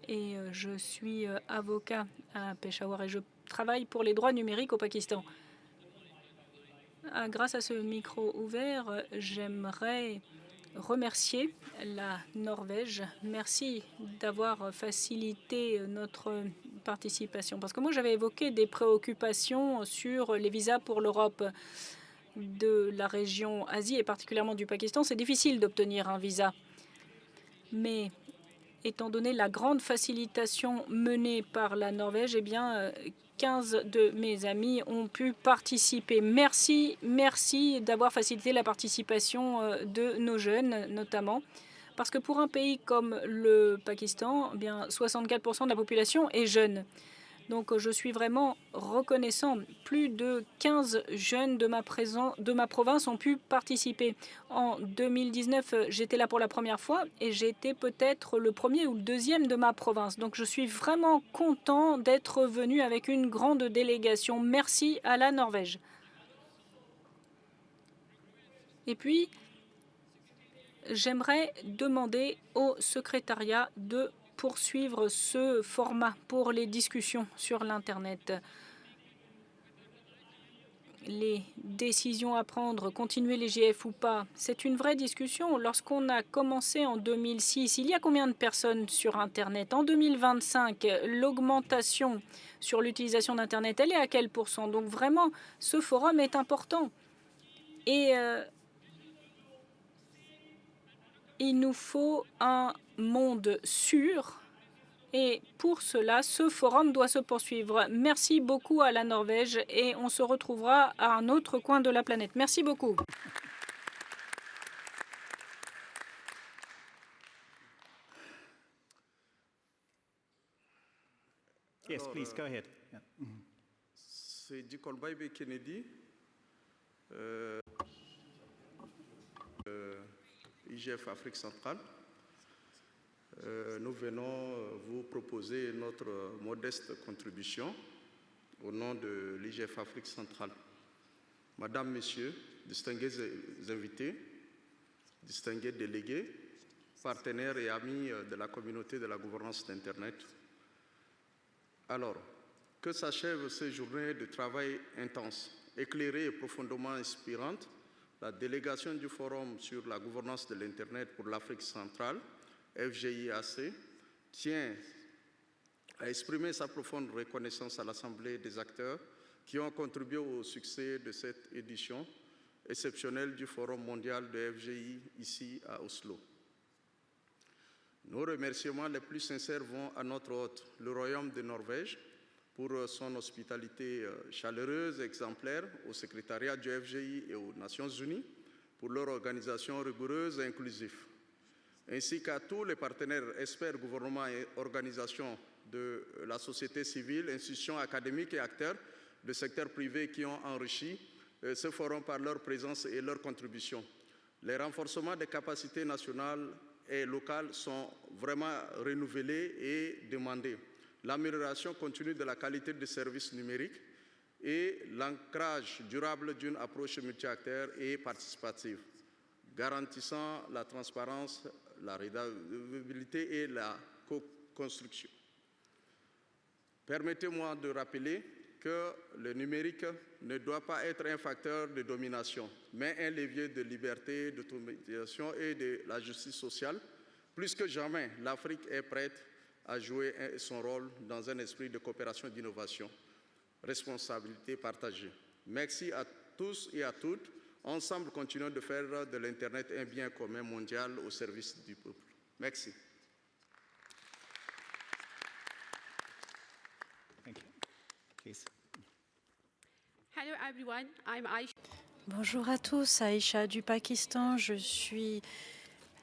S4: et je suis avocat à Peshawar et je travaille pour les droits numériques au Pakistan. Grâce à ce micro ouvert, j'aimerais remercier la Norvège. Merci d'avoir facilité notre participation. Parce que moi, j'avais évoqué des préoccupations sur les visas pour l'Europe de la région Asie et particulièrement du Pakistan. C'est difficile d'obtenir un visa. Mais étant donné la grande facilitation menée par la Norvège, eh bien, 15 de mes amis ont pu participer. Merci d'avoir facilité la participation de nos jeunes, notamment. Parce que pour un pays comme le Pakistan, eh bien, 64% de la population est jeune. Donc, je suis vraiment reconnaissant. Plus de 15 jeunes de ma province ont pu participer. En 2019, j'étais là pour la première fois et j'étais peut-être le premier ou le deuxième de ma province. Donc, je suis vraiment content d'être venu avec une grande délégation. Merci à la Norvège. Et puis, j'aimerais demander au secrétariat de poursuivre ce format pour les discussions sur l'Internet. Les décisions à prendre, continuer les GF ou pas, c'est une vraie discussion. Lorsqu'on a commencé en 2006, il y a combien de personnes sur Internet? En 2025, l'augmentation sur l'utilisation d'Internet, elle est à quel pourcent? Donc vraiment, ce forum est important. Et il nous faut un monde sûr. Et pour cela, ce forum doit se poursuivre. Merci beaucoup à la Norvège et on se retrouvera à un autre coin de la planète. Merci beaucoup.
S1: Yes, please, go ahead. Yeah.
S9: C'est Dikolbaïbe Kennedy, IGF Afrique centrale. Nous venons vous proposer notre modeste contribution au nom de l'IGF Afrique centrale. Madame, Messieurs, distingués invités, distingués délégués, partenaires et amis de la communauté de la gouvernance d'Internet. Alors, que s'achève ces journées de travail intense, éclairées et profondément inspirantes, la délégation du Forum sur la gouvernance de l'Internet pour l'Afrique centrale, FGIAC, tient à exprimer sa profonde reconnaissance à l'Assemblée des acteurs qui ont contribué au succès de cette édition exceptionnelle du Forum mondial de FGI ici à Oslo. Nos remerciements les plus sincères vont à notre hôte, le Royaume de Norvège, pour son hospitalité chaleureuse et exemplaire, au secrétariat du FGI et aux Nations Unies, pour leur organisation rigoureuse et inclusive, ainsi qu'à tous les partenaires, experts, gouvernements et organisations de la société civile, institutions académiques et acteurs du secteur privé qui ont enrichi ce forum par leur présence et leur contribution. Les renforcements des capacités nationales et locales sont vraiment renouvelés et demandés. L'amélioration continue de la qualité des services numériques et l'ancrage durable d'une approche multi-acteurs et participative. garantissant la transparence, la redevabilité et la co-construction. Permettez-moi de rappeler que le numérique ne doit pas être un facteur de domination, mais un levier de liberté, d'automatisation et de la justice sociale. Plus que jamais, l'Afrique est prête à jouer son rôle dans un esprit de coopération et d'innovation, responsabilité partagée. Merci à tous et à toutes. Ensemble, continuons de faire de l'Internet un bien commun mondial au service du peuple. Merci.
S1: Thank you. Please.
S5: Hello everyone, I'm Aisha.
S2: Bonjour à tous, Aïcha du Pakistan. Je suis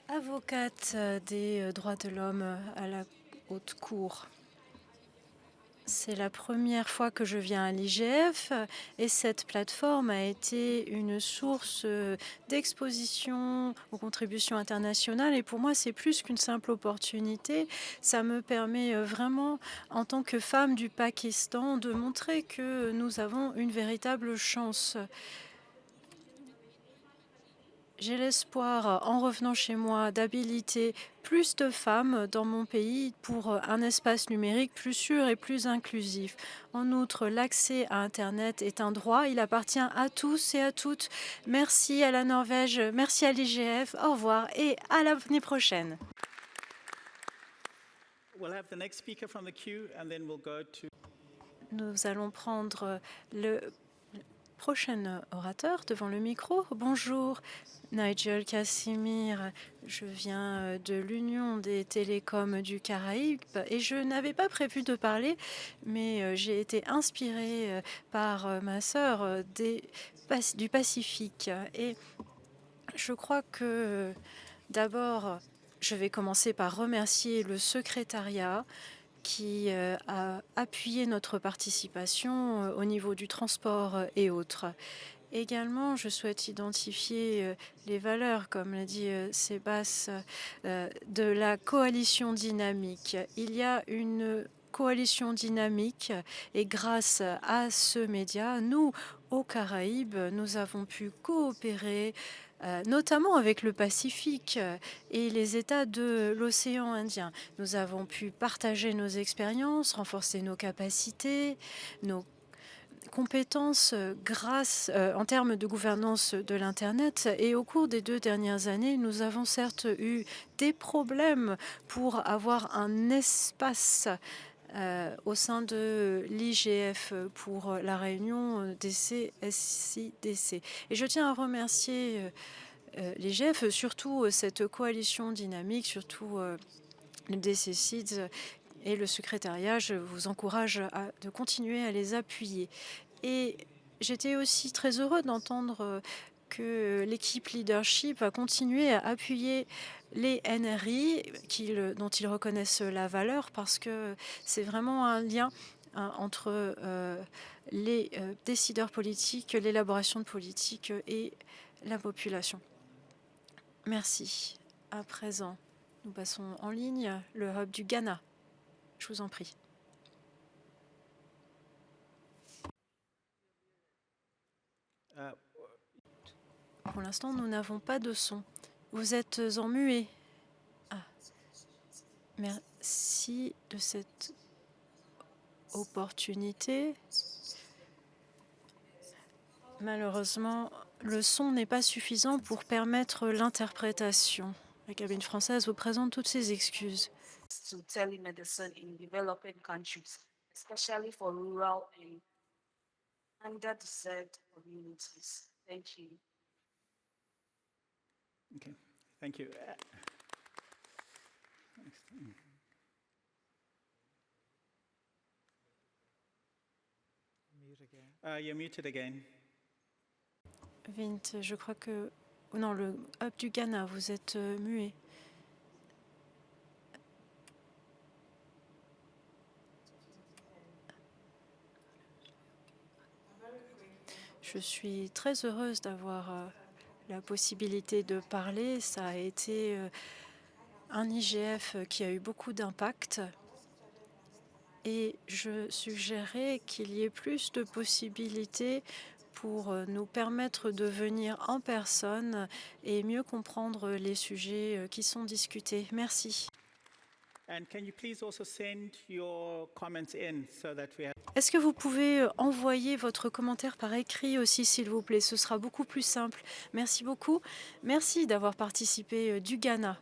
S2: avocate des droits de l'homme à la Haute Cour. C'est la première fois que je viens à l'IGF et cette plateforme a été une source d'exposition aux contributions internationales et pour moi c'est plus qu'une simple opportunité. Ça me permet vraiment en tant que femme du Pakistan de montrer que nous avons une véritable chance. J'ai l'espoir, en revenant chez moi, d'habiliter plus de femmes dans mon pays pour un espace numérique plus sûr et plus inclusif. En outre, l'accès à Internet est un droit. Il appartient à tous et à toutes. Merci à la Norvège, merci à l'IGF. Au revoir et à l'année prochaine.
S1: We'll have the next speaker from the queue, and then we'll go to...
S2: Nous allons prendre le prochain orateur devant le micro. Bonjour, Nigel Cassimir. Je viens de l'Union des télécoms du Caraïbe et je n'avais pas prévu de parler, mais j'ai été inspirée par ma sœur du Pacifique. Et je crois que d'abord, je vais commencer par remercier le secrétariat qui a appuyé notre participation au niveau du transport et autres. Également, je souhaite identifier les valeurs, comme l'a dit Sébastien, de la coalition dynamique. Il y a une coalition dynamique et grâce à ce média, nous, aux Caraïbes, nous avons pu coopérer notamment avec le Pacifique et les États de l'océan Indien. Nous avons pu partager nos expériences, renforcer nos capacités, nos compétences grâce en termes de gouvernance de l'Internet. Et au cours des 2 dernières années, nous avons certes eu des problèmes pour avoir un espace au sein de l'IGF pour la réunion des CSIDC. Et je tiens à remercier l'IGF, surtout cette coalition dynamique, surtout le DCCIDS et le secrétariat. Je vous encourage de continuer à les appuyer. Et j'étais aussi très heureux d'entendre que l'équipe leadership va continuer à appuyer les NRI dont ils reconnaissent la valeur parce que c'est vraiment un lien entre les décideurs politiques, l'élaboration de politique et la population. Merci. À présent, nous passons en ligne le hub du Ghana. Je vous en prie. Pour l'instant, nous n'avons pas de son. Vous êtes en muet. Ah. Merci de cette opportunité. Malheureusement, le son n'est pas suffisant pour permettre l'interprétation. La cabine française vous présente toutes ses excuses.
S8: To telemedicine in developing countries, especially for rural and underserved communities. Thank you.
S1: Okay, thank you. You're muted again.
S2: Vint, je crois que... Oh non, le hub du Ghana, vous êtes muet. Je suis très heureuse d'avoir la possibilité de parler. Ça a été un IGF qui a eu beaucoup d'impact. Et je suggérais qu'il y ait plus de possibilités pour nous permettre de venir en personne et mieux comprendre les sujets qui sont discutés. Merci.
S1: And can you please also send your comments in so that we have...
S2: Est-ce que vous pouvez envoyer votre commentaire par écrit aussi, s'il vous plaît? Ce sera beaucoup plus simple. Merci beaucoup. Merci d'avoir participé du Ghana.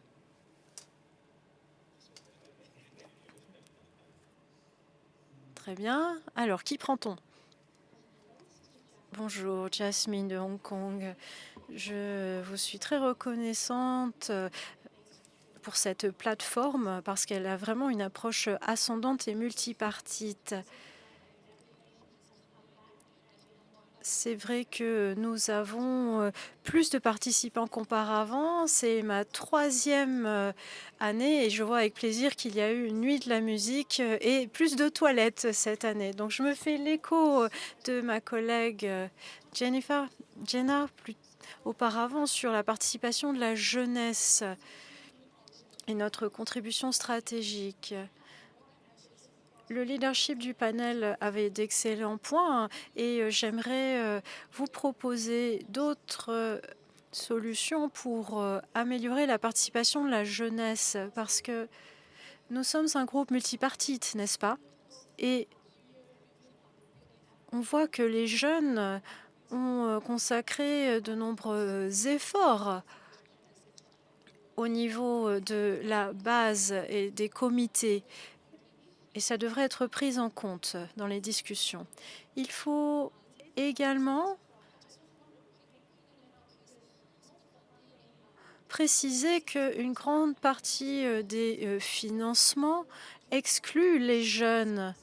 S2: Très bien. Alors, qui prend-on? Bonjour, Jasmine de Hong Kong. Je vous suis très reconnaissante pour cette plateforme parce qu'elle a vraiment une approche ascendante et multipartite. C'est vrai que nous avons plus de participants qu'auparavant. C'est ma 3e année et je vois avec plaisir qu'il y a eu une nuit de la musique et plus de toilettes cette année. Donc je me fais l'écho de ma collègue Jenna auparavant sur la participation de la jeunesse et notre contribution stratégique. Le leadership du panel avait d'excellents points et j'aimerais vous proposer d'autres solutions pour améliorer la participation de la jeunesse parce que nous sommes un groupe multipartite, n'est-ce pas? Et on voit que les jeunes ont consacré de nombreux efforts au niveau de la base et des comités. Et ça devrait être pris en compte dans les discussions. Il faut également préciser qu'une grande partie des financements exclut les jeunes.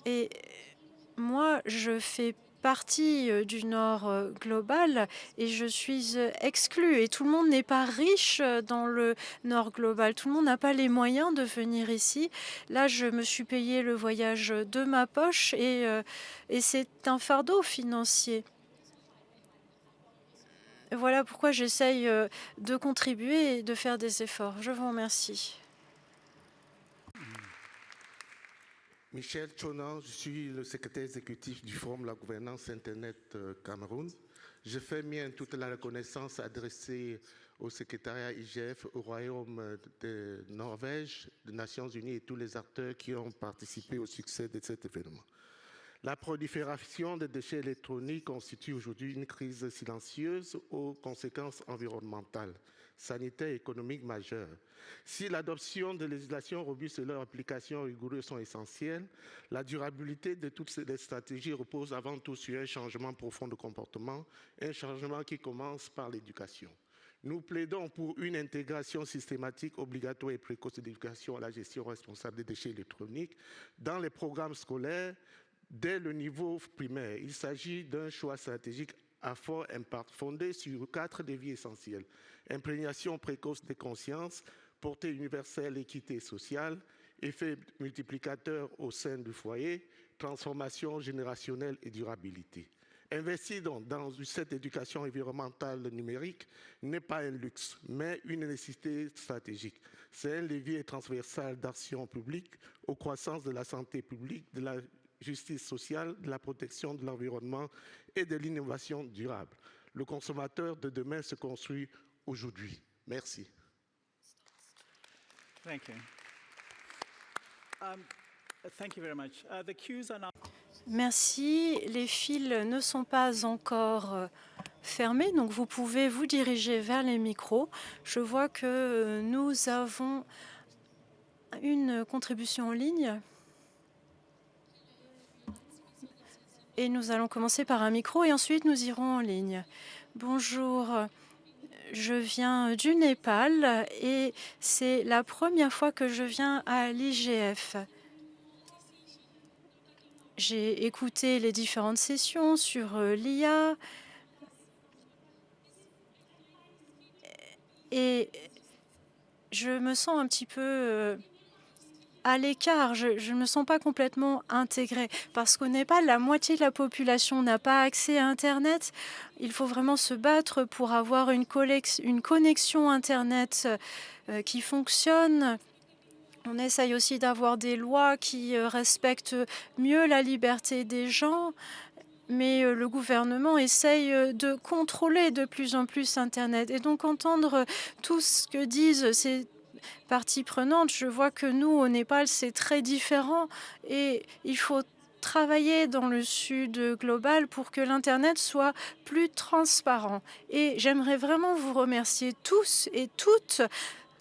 S2: Et moi, je fais partie du Nord global et je suis exclue. Et tout le monde n'est pas riche dans le Nord global. Tout le monde n'a pas les moyens de venir ici. Là, je me suis payé le voyage de ma poche et c'est un fardeau financier. Voilà pourquoi j'essaye de contribuer et de faire des efforts. Je vous remercie.
S10: Michel Chonan, je suis le secrétaire exécutif du Forum de la gouvernance Internet Cameroun. Je fais mien toute la reconnaissance adressée au secrétariat IGF, au Royaume de Norvège, des Nations Unies et tous les acteurs qui ont participé au succès de cet événement. La prolifération des déchets électroniques constitue aujourd'hui une crise silencieuse aux conséquences environnementales, sanitaires et économiques majeures. Si l'adoption de législations robustes et leur application rigoureuse sont essentielles, la durabilité de toutes ces stratégies repose avant tout sur un changement profond de comportement, un changement qui commence par l'éducation. Nous plaidons pour une intégration systématique, obligatoire et précoce de l'éducation à la gestion responsable des déchets électroniques dans les programmes scolaires dès le niveau primaire. Il s'agit d'un choix stratégique à fort impact, fondé sur 4 défis essentiels. Imprégnation précoce des consciences, portée universelle, équité sociale, effet multiplicateur au sein du foyer, transformation générationnelle et durabilité. Investir donc dans cette éducation environnementale numérique n'est pas un luxe, mais une nécessité stratégique. C'est un levier transversal d'action publique aux croissances de la santé publique, de la justice sociale, de la protection de l'environnement et de l'innovation durable. Le consommateur de demain se construit aujourd'hui. Merci.
S1: Thank you. Thank you very much. The queues are now...
S2: Merci. Les fils ne sont pas encore fermés, donc vous pouvez vous diriger vers les micros. Je vois que nous avons une contribution en ligne. Et nous allons commencer par un micro et ensuite nous irons en ligne. Bonjour, je viens du Népal et c'est la première fois que je viens à l'IGF. J'ai écouté les différentes sessions sur l'IA et je me sens un petit peu à l'écart, je ne me sens pas complètement intégrée parce qu'au Népal, la moitié de la population n'a pas accès à Internet. Il faut vraiment se battre pour avoir une connexion Internet qui fonctionne. On essaye aussi d'avoir des lois qui respectent mieux la liberté des gens mais le gouvernement essaye de contrôler de plus en plus Internet. Et donc entendre tout ce que disent ces parties prenantes, je vois que nous, au Népal, c'est très différent et il faut travailler dans le sud global pour que l'Internet soit plus transparent. Et j'aimerais vraiment vous remercier tous et toutes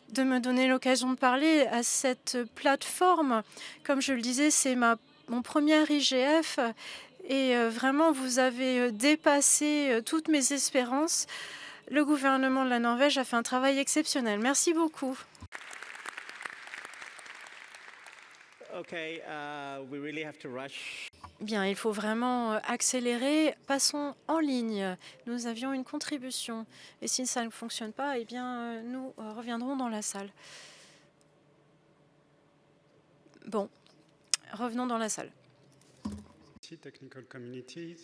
S2: de me donner l'occasion de parler à cette plateforme. Comme je le disais, c'est mon premier IGF et vraiment, vous avez dépassé toutes mes espérances. Le gouvernement de la Norvège a fait un travail exceptionnel. Merci beaucoup.
S1: Okay, we really have to rush.
S2: Bien, il faut vraiment accélérer. Passons en ligne. Nous avions une contribution. Et si ça ne fonctionne pas, eh bien, nous reviendrons dans la salle. Bon, revenons dans la salle.
S11: Technical Community.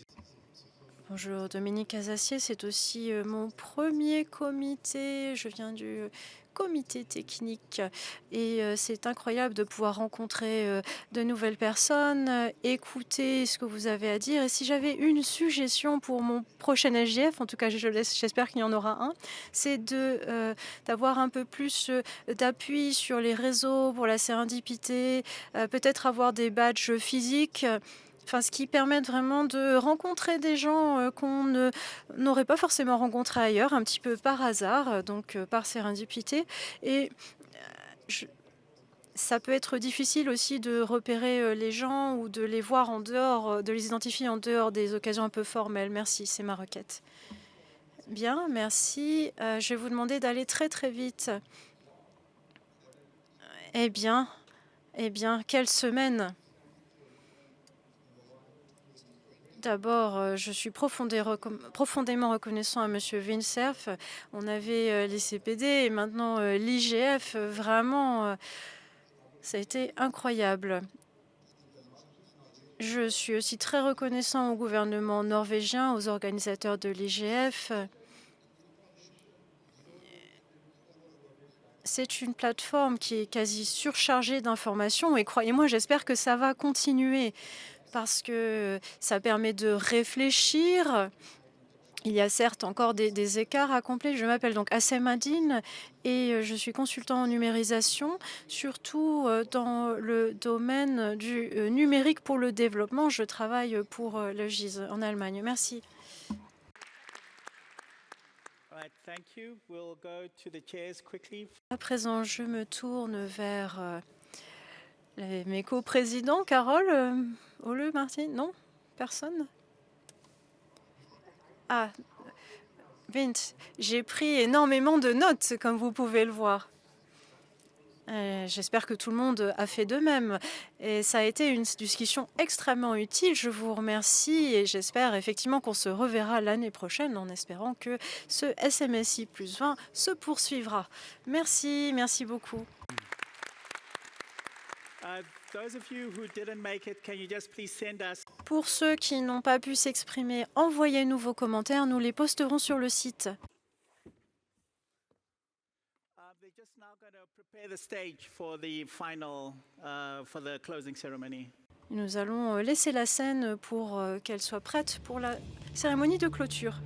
S2: Bonjour, Dominique Casassier, c'est aussi mon premier comité. Je viens du comité technique et c'est incroyable de pouvoir rencontrer de nouvelles personnes, écouter ce que vous avez à dire. Et si j'avais une suggestion pour mon prochain SGF, en tout cas j'espère qu'il y en aura un, c'est d'avoir un peu plus d'appui sur les réseaux pour la sérendipité, peut-être avoir des badges physiques. Enfin, ce qui permet vraiment de rencontrer des gens qu'on n'aurait pas forcément rencontrés ailleurs, un petit peu par hasard, donc par sérendipité. Et ça peut être difficile aussi de repérer les gens ou de les voir en dehors, de les identifier en dehors des occasions un peu formelles. Merci, c'est ma requête. Bien, merci. Je vais vous demander d'aller très très vite. Eh bien, quelle semaine! D'abord, je suis profondément reconnaissant à Monsieur Vincerf. On avait les CPD et maintenant l'IGF. Vraiment, ça a été incroyable. Je suis aussi très reconnaissant au gouvernement norvégien, aux organisateurs de l'IGF. C'est une plateforme qui est quasi surchargée d'informations et croyez-moi, j'espère que ça va continuer. Parce que ça permet de réfléchir. Il y a certes encore des écarts à combler. Je m'appelle donc Assem Adine et je suis consultant en numérisation, surtout dans le domaine du numérique pour le développement. Je travaille pour le GIZ en Allemagne. Merci. À présent, je me tourne vers mes coprésidents. Carole, Ole, Martin, non? Personne? Ah, Vint, j'ai pris énormément de notes, comme vous pouvez le voir. J'espère que tout le monde a fait de même. Et ça a été une discussion extrêmement utile. Je vous remercie et j'espère effectivement qu'on se reverra l'année prochaine en espérant que ce SMSI plus 20 se poursuivra. Merci, merci beaucoup. Pour ceux qui n'ont pas pu s'exprimer, envoyez-nous vos commentaires, nous les posterons sur le site. Nous allons laisser la scène pour qu'elle soit prête pour la cérémonie de clôture.